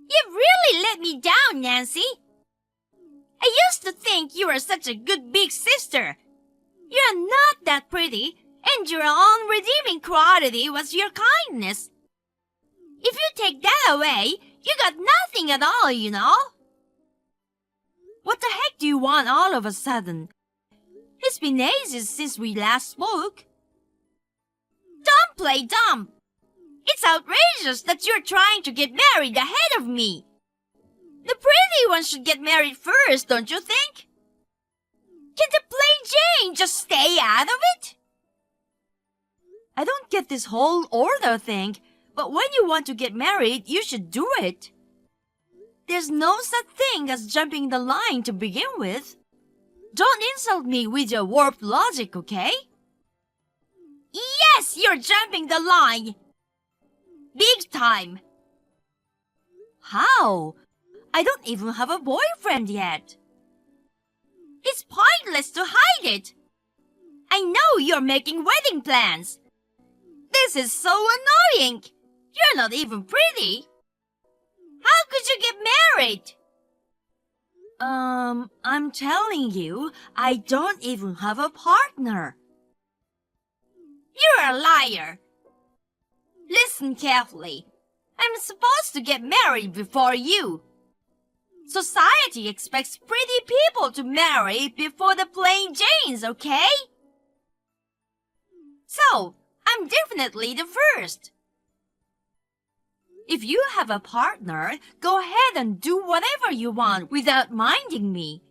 You've really let me down, Nancy. I used to think you were such a good big sister. You're not that pretty, and your only redeeming quality was your kindness. If you take that away, you got nothing at all, you know. What the heck do you want all of a sudden? It's been ages since we last spoke. Don't play dumb. It's outrageous that you're trying to get married ahead of me. The pretty one should get married first, don't you think? Can the plain Jane just stay out of it? I don't get this whole order thing, but when you want to get married, you should do it. There's no such thing as jumping the line to begin with. Don't insult me with your warped logic, okay? Yes, you're jumping the line. Big time. How? I don't even have a boyfriend yet. It's pointless to hide it. I know you're making wedding plans. This is so annoying. You're not even pretty. How could you get married? I'm telling you, I don't even have a partner. You're a liar. Listen carefully. I'm supposed to get married before you. Society expects pretty people to marry before the plain Janes, okay? So, I'm definitely the first. If you have a partner, go ahead and do whatever you want without minding me.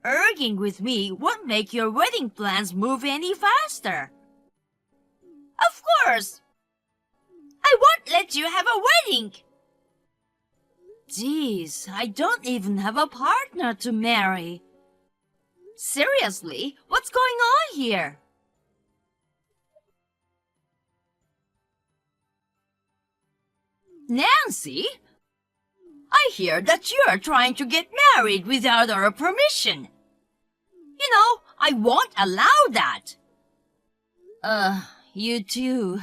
Arguing with me won't make your wedding plans move any faster. Of course. I won't let you have a wedding. Geez, I don't even have a partner to marry. Seriously, what's going on here? Nancy, I hear that you're trying to get married without our permission. You know, I won't allow that. You too.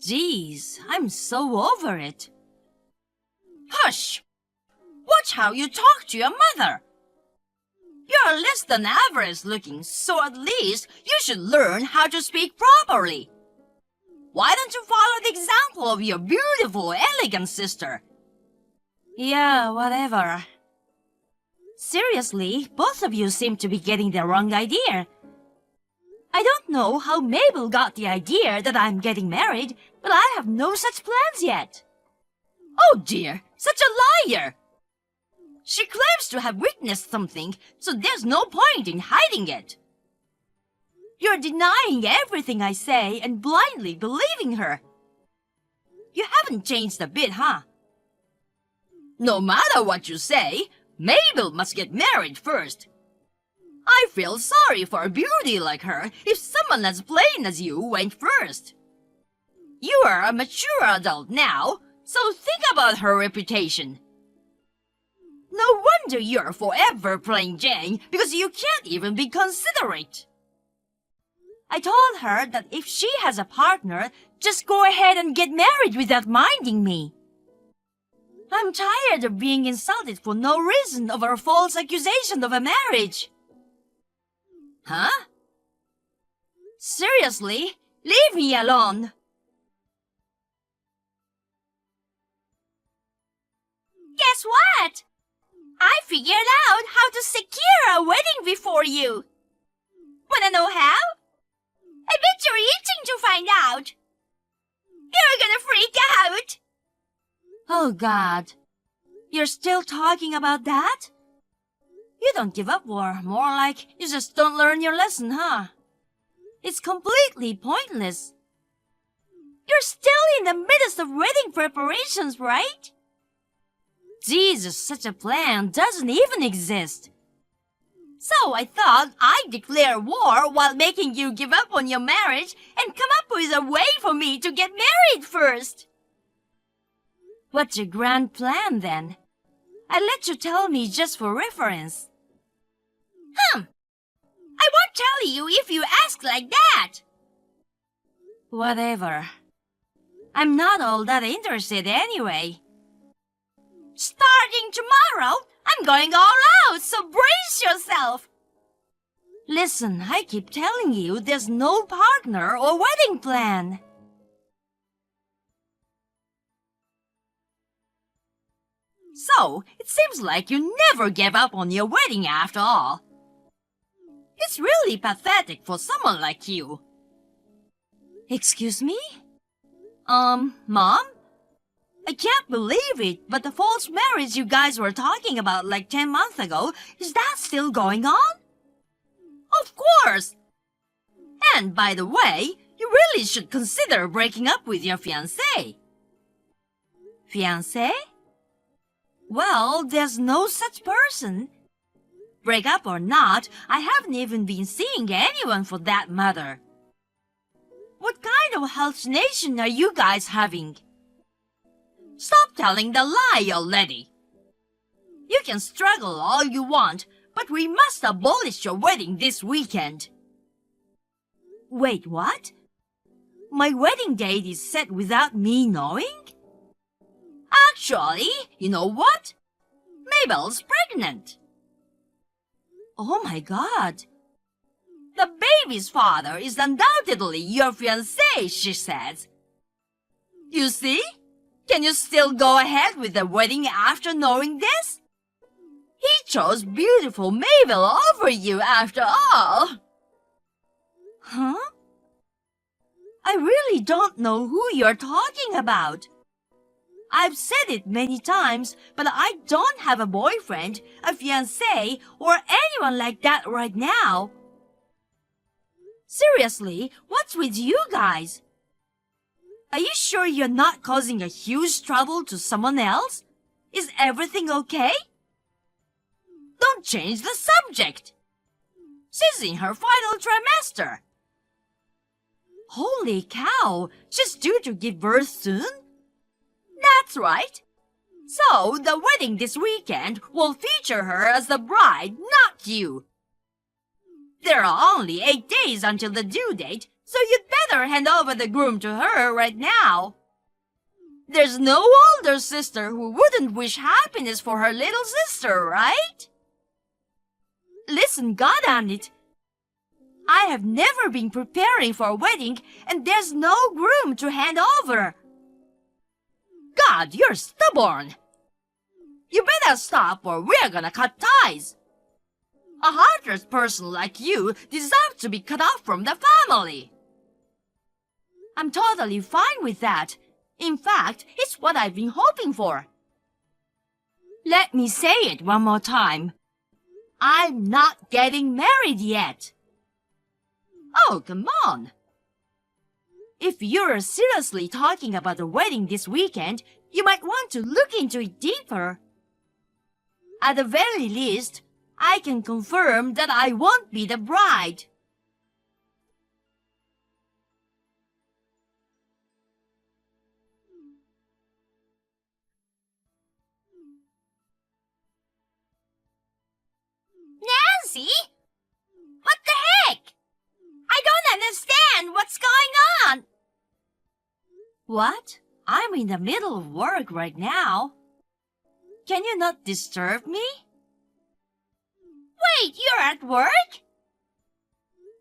Geez, I'm so over it. Hush! Watch how you talk to your mother. You're less than average looking, so at least you should learn how to speak properly. Why don't you follow the example of your beautiful, elegant sister? Yeah, whatever. Seriously, both of you seem to be getting the wrong idea. I don't know how Mabel got the idea that I'm getting married, but I have no such plans yet. Oh dear, such a liar! She claims to have witnessed something, so there's no point in hiding it. You're denying everything I say and blindly believing her. You haven't changed a bit, huh? No matter what you say, Mabel must get married first. I feel sorry for a beauty like her if someone as plain as you went first. You are a mature adult now, so think about her reputation. No wonder you're forever plain Jane because you can't even be considerate. I told her that if she has a partner, just go ahead and get married without minding me. I'm tired of being insulted for no reason over a false accusation of a marriage. Huh? Seriously? Leave me alone. Guess what? I figured out how to secure a wedding before you. Wanna know how? I bet you're itching to find out. You're gonna freak out. Oh, God. You're still talking about that? You don't give up, or more like you just don't learn your lesson, huh? It's completely pointless. You're still in the midst of wedding preparations, right? Jesus, such a plan doesn't even exist. So I thought I'd declare war while making you give up on your marriage and come up with a way for me to get married first. What's your grand plan, then? I let you tell me just for reference. I won't tell you if you ask like that. Whatever. I'm not all that interested anyway. Starting tomorrow, I'm going all out, so brace yourself. Listen, I keep telling you there's no partner or wedding plan. So, it seems like you never gave up on your wedding after all. It's really pathetic for someone like you. Excuse me? Mom? I can't believe it, but the false marriage you guys were talking about like 10 months ago, is that still going on? Of course! And by the way, you really should consider breaking up with your fiancé. Fiancé? Well, there's no such person. Break up or not, I haven't even been seeing anyone for that matter. What kind of hallucination are you guys having? Stop telling the lie already. You can struggle all you want, but we must abolish your wedding this weekend. Wait, what? My wedding date is set without me knowing? Actually, you know what? Mabel's pregnant. Oh my God. The baby's father is undoubtedly your fiancé, she says. You see? Can you still go ahead with the wedding after knowing this? He chose beautiful Mabel over you after all. Huh? I really don't know who you're talking about. I've said it many times, but I don't have a boyfriend, a fiancé, or anyone like that right now. Seriously, what's with you guys? Are you sure you're not causing a huge trouble to someone else? Is everything okay? Don't change the subject. She's in her final trimester. Holy cow, she's due to give birth soon? That's right. So, the wedding this weekend will feature her as the bride, not you. There are only 8 days until the due date, so you'd better hand over the groom to her right now. There's no older sister who wouldn't wish happiness for her little sister, right? Listen, goddamn it. I have never been preparing for a wedding, and there's no groom to hand over. God, you're stubborn. You better stop or we're gonna cut ties. A heartless person like you deserves to be cut off from the family. I'm totally fine with that. In fact, it's what I've been hoping for. Let me say it one more time. I'm not getting married yet. Oh, come on. If you're seriously talking about a wedding this weekend, you might want to look into it deeper. At the very least, I can confirm that I won't be the bride. Nancy? What the heck? I don't understand what's going on. What? I'm in the middle of work right now. Can you not disturb me? Wait, you're at work?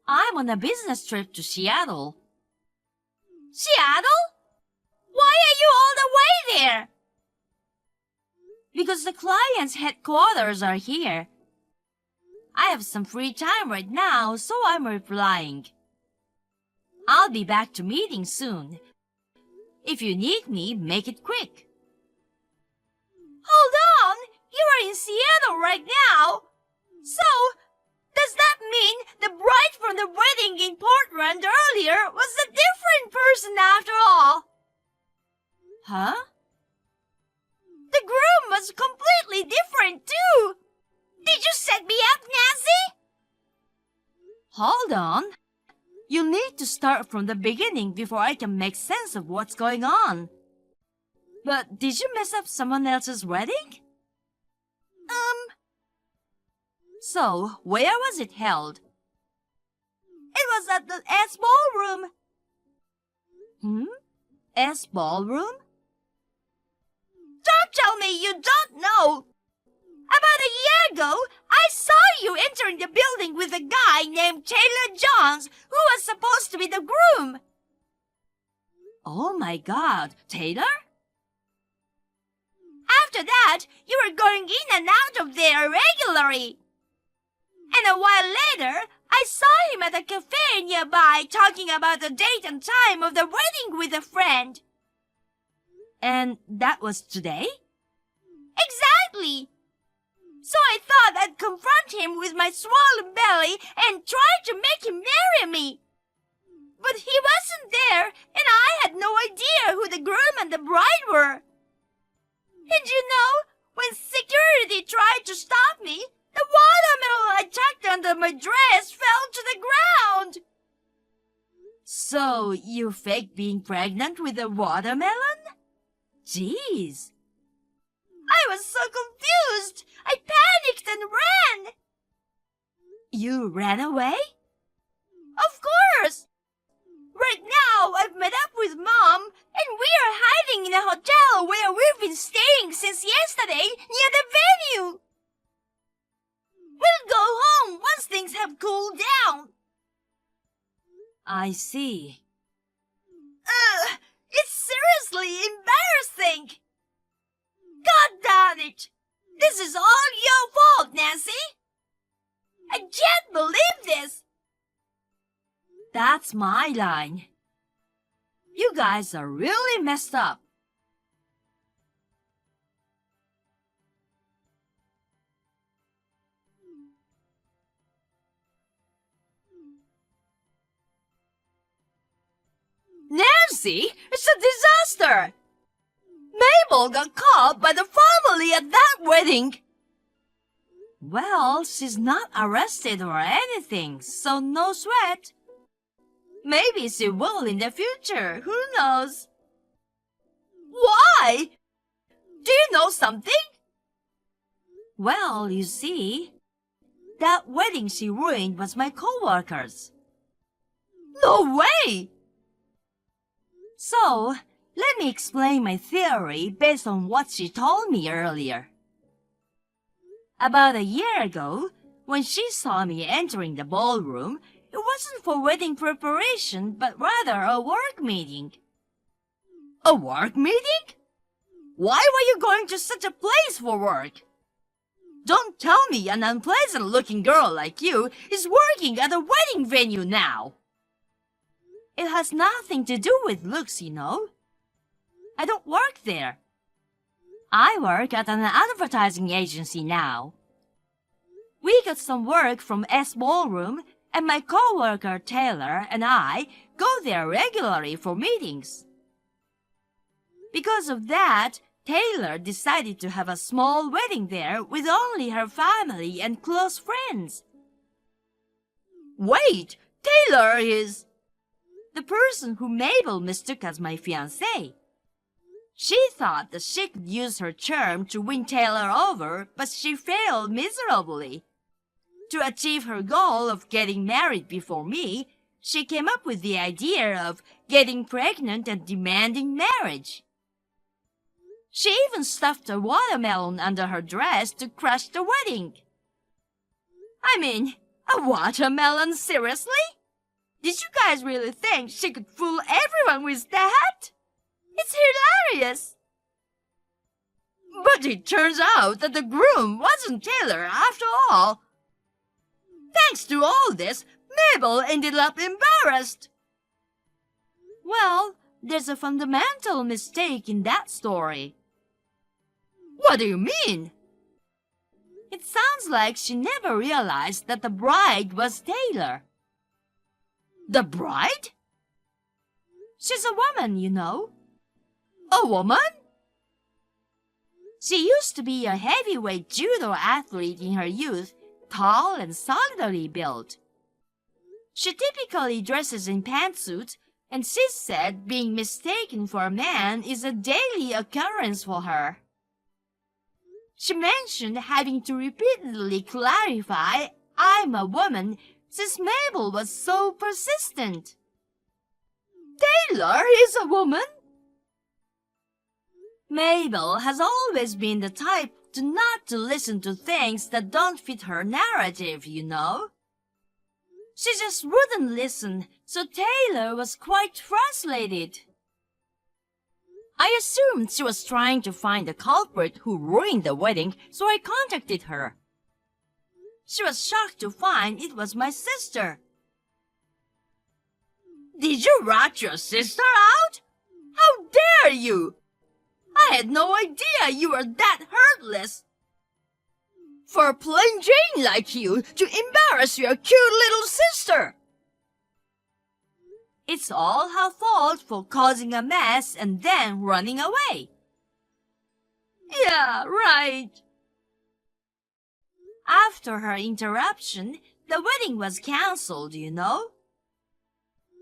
I'm on a business trip to Seattle. Seattle? Why are you all the way there? Because the client's headquarters are here. I have some free time right now, so I'm replying. I'll be back to meeting soon. If you need me, make it quick. Hold on! You are in Seattle right now! So, does that mean the bride from the wedding in Portland earlier was a different person after all? Huh? The groom was completely different too! Did you set me up, Nancy? Hold on. You need to start from the beginning before I can make sense of what's going on. But did you mess up someone else's wedding? So, where was it held? It was at the S Ballroom. S Ballroom? Don't tell me me you don't know. About a year ago, I saw you entering the building with a guy named Taylor Johns, who was supposed to be the groom. Oh my God, Taylor? After that, you were going in and out of there regularly. And a while later, I saw him at a cafe nearby talking about the date and time of the wedding with a friend. And that was today? Exactly. So I thought I'd confront him with my swollen belly and try to make him marry me. But he wasn't there, and I had no idea who the groom and the bride were. And you know, when security tried to stop me, the watermelon I tucked under my dress fell to the ground. So you faked being pregnant with a watermelon? Jeez. I was so confused. I panicked and ran. You ran away? Of course. Right now, I've met up with Mom, and we are hiding in a hotel where we've been staying since yesterday near the venue. We'll go home once things have cooled down. I see. It's seriously embarrassing. God darn it! This is all your fault, Nancy! I can't believe this! That's my line. You guys are really messed up. Nancy, it's a disaster! Mabel got caught by the family at that wedding. Well, she's not arrested or anything, so no sweat. Maybe she will in the future, who knows? Why? Do you know something? Well, you see, that wedding she ruined was my co-worker's. No way! So, let me explain my theory based on what she told me earlier. About a year ago, when she saw me entering the ballroom, it wasn't for wedding preparation, but rather a work meeting. A work meeting? Why were you going to such a place for work? Don't tell me an unpleasant-looking girl like you is working at a wedding venue now. It has nothing to do with looks, you know. I don't work there. I work at an advertising agency now. We got some work from S Ballroom, and my co-worker Taylor and I go there regularly for meetings. Because of that, Taylor decided to have a small wedding there with only her family and close friends. Wait, Taylor is the person who Mabel mistook as my fiancé. She thought that she could use her charm to win Taylor over, but she failed miserably. To achieve her goal of getting married before me, she came up with the idea of getting pregnant and demanding marriage. She even stuffed a watermelon under her dress to crush the wedding. I mean, a watermelon, seriously? Did you guys really think she could fool everyone with that? It's hilarious. But it turns out that the groom wasn't Taylor after all. Thanks to all this, Mabel ended up embarrassed. Well, there's a fundamental mistake in that story. What do you mean? It sounds like she never realized that the bride was Taylor. The bride? She's a woman, you know. A woman? She used to be a heavyweight judo athlete in her youth, tall and solidly built. She typically dresses in pantsuits, and she said being mistaken for a man is a daily occurrence for her. She mentioned having to repeatedly clarify, "I'm a woman," since Mabel was so persistent. Taylor is a woman? Mabel has always been the type to not to listen to things that don't fit her narrative, you know. She just wouldn't listen, so Taylor was quite frustrated. I assumed she was trying to find the culprit who ruined the wedding, so I contacted her. She was shocked to find it was my sister. Did you rat your sister out? How dare you! I had no idea you were that heartless. For a plain Jane like you to embarrass your cute little sister. It's all her fault for causing a mess and then running away. Yeah, right. After her interruption, the wedding was cancelled, you know.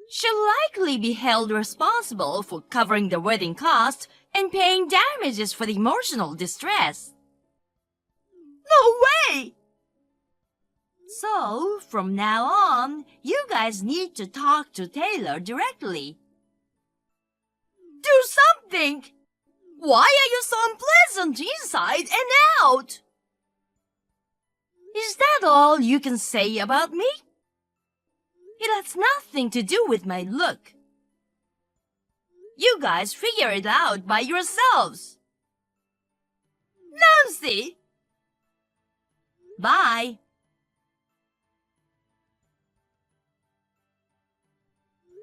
She'll likely be held responsible for covering the wedding costs and paying damages for the emotional distress. No way! So, from now on, you guys need to talk to Taylor directly. Do something! Why are you so unpleasant inside and out? Is that all you can say about me? It has nothing to do with my look. You guys figure it out by yourselves. Nancy! Bye.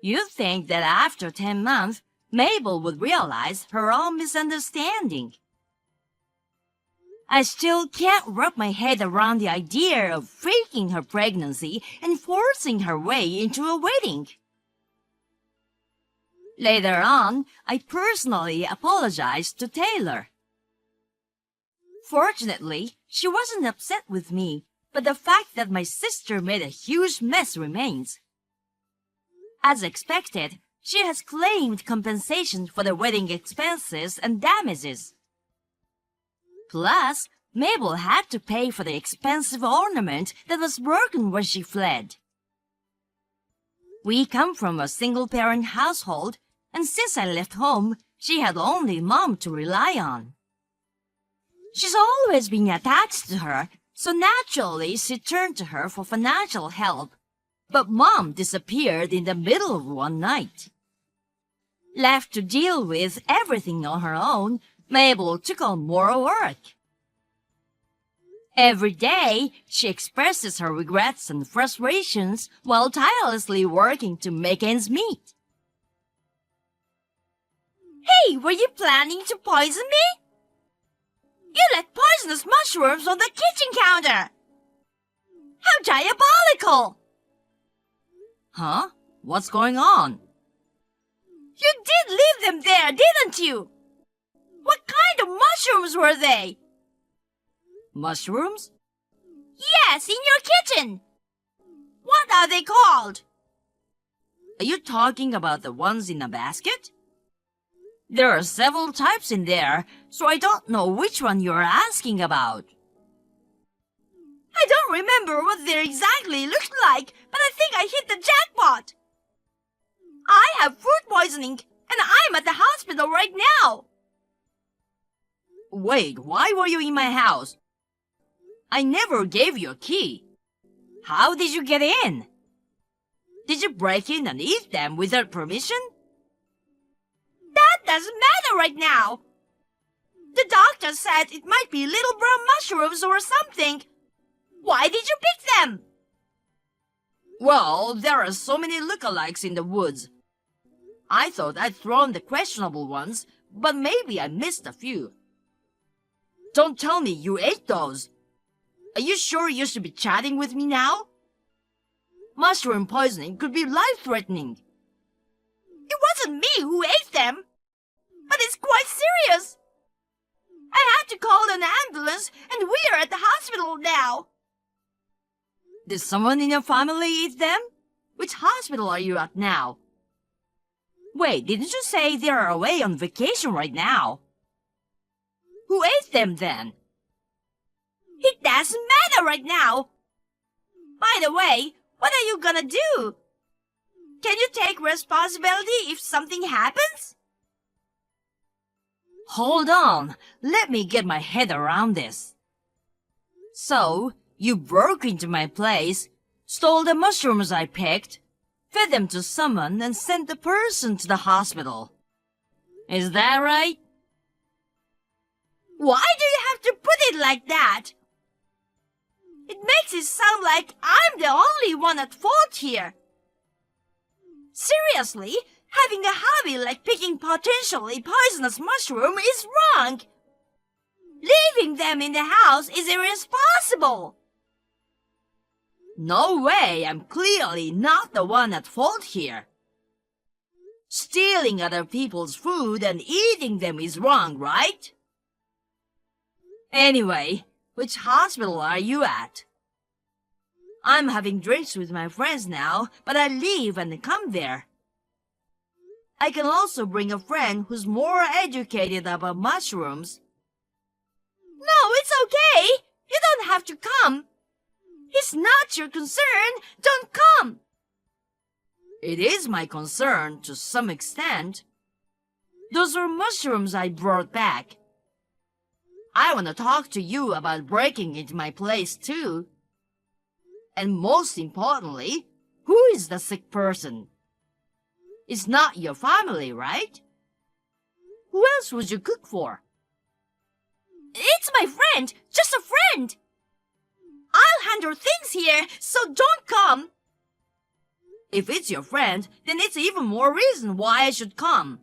You'd think that after 10 months, Mabel would realize her own misunderstanding. I still can't wrap my head around the idea of faking her pregnancy and forcing her way into a wedding. Later on, I personally apologized to Taylor. Fortunately, she wasn't upset with me, but the fact that my sister made a huge mess remains. As expected, she has claimed compensation for the wedding expenses and damages. Plus, Mabel had to pay for the expensive ornament that was broken when she fled. We come from a single-parent household, and since I left home, she had only Mom to rely on. She's always been attached to her, so naturally she turned to her for financial help. But Mom disappeared in the middle of one night. Left to deal with everything on her own, Mabel took on more work. Every day, she expresses her regrets and frustrations while tirelessly working to make ends meet. Hey, were you planning to poison me? You left poisonous mushrooms on the kitchen counter! How diabolical! Huh? What's going on? You did leave them there, didn't you? What kind of mushrooms were they? Mushrooms? Yes, in your kitchen. What are they called? Are you talking about the ones in a basket? There are several types in there, so I don't know which one you're asking about. I don't remember what they exactly looked like, but I think I hit the jackpot. I have food poisoning, and I'm at the hospital right now. Wait, why were you in my house? I never gave you a key. How did you get in? Did you break in and eat them without permission? That doesn't matter right now. The doctor said it might be little brown mushrooms or something. Why did you pick them? Well, there are so many lookalikes in the woods. I thought I'd thrown the questionable ones, but maybe I missed a few. Don't tell me you ate those. Are you sure you should be chatting with me now? Mushroom poisoning could be life-threatening. It wasn't me who ate them, but it's quite serious. I had to call an ambulance, and we're at the hospital now. Did someone in your family eat them? Which hospital are you at now? Wait, didn't you say they are away on vacation right now? Who ate them then? It doesn't matter right now. By the way, what are you gonna do? Can you take responsibility if something happens? Hold on, let me get my head around this. So, you broke into my place, stole the mushrooms I picked, fed them to someone and sent the person to the hospital. Is that right? Why do you have to put it like that? It makes it sound like I'm the only one at fault here. Seriously, having a hobby like picking potentially poisonous mushroom is wrong. Leaving them in the house is irresponsible. No way, I'm clearly not the one at fault here. Stealing other people's food and eating them is wrong, right? Anyway, which hospital are you at? I'm having drinks with my friends now, but I leave and come there. I can also bring a friend who's more educated about mushrooms. No, it's okay. You don't have to come. It's not your concern. Don't come. It is my concern to some extent. Those are mushrooms I brought back. I want to talk to you about breaking into my place too. And most importantly, who is the sick person? It's not your family, right? Who else would you cook for? It's my friend, just a friend. I'll handle things here, so don't come. If it's your friend, then it's even more reason why I should come.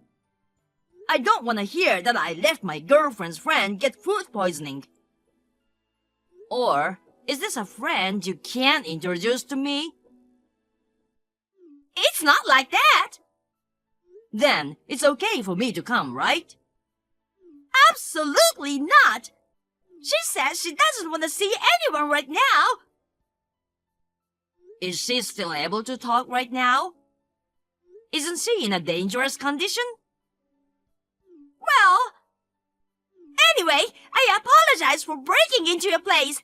I don't want to hear that I let my girlfriend's friend get food poisoning. Or, is this a friend you can't introduce to me? It's not like that. Then, it's okay for me to come, right? Absolutely not. She says she doesn't want to see anyone right now. Is she still able to talk right now? Isn't she in a dangerous condition? Well, anyway, I apologize for breaking into your place.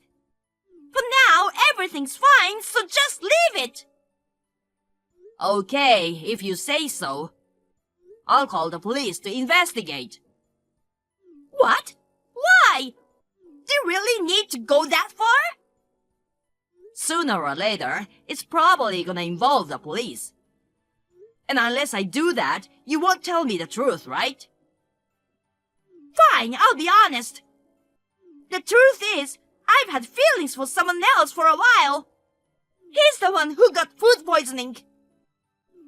For now, everything's fine, so just leave it. Okay, if you say so. I'll call the police to investigate. What? Why? Do you really need to go that far? Sooner or later, it's probably gonna involve the police. And unless I do that, you won't tell me the truth, right? Fine, I'll be honest. The truth is, I've had feelings for someone else for a while. He's the one who got food poisoning.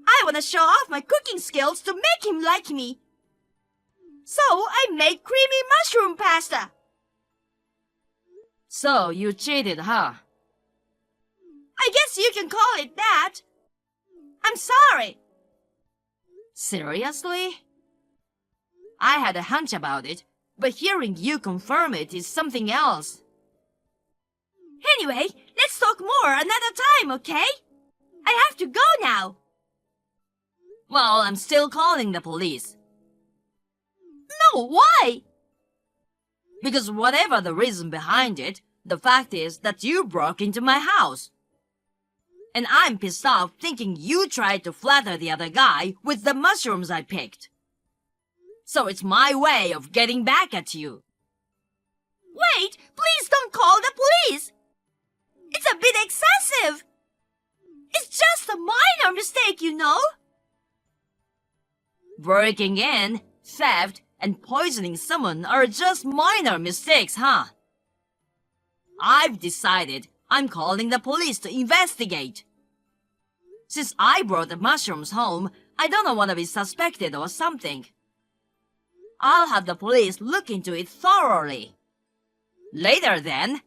I want to show off my cooking skills to make him like me. So I made creamy mushroom pasta. So you cheated, huh? I guess you can call it that. I'm sorry. Seriously? I had a hunch about it, but hearing you confirm it is something else. Anyway, let's talk more another time, okay? I have to go now. Well, I'm still calling the police. No, why? Because whatever the reason behind it, the fact is that you broke into my house. And I'm pissed off thinking you tried to flatter the other guy with the mushrooms I picked. So it's my way of getting back at you. Wait, please don't call the police. It's a bit excessive. It's just a minor mistake, you know. Breaking in, theft, and poisoning someone are just minor mistakes, huh? I've decided I'm calling the police to investigate. Since I brought the mushrooms home, I don't want to be suspected or something. I'll have the police look into it thoroughly. Later then,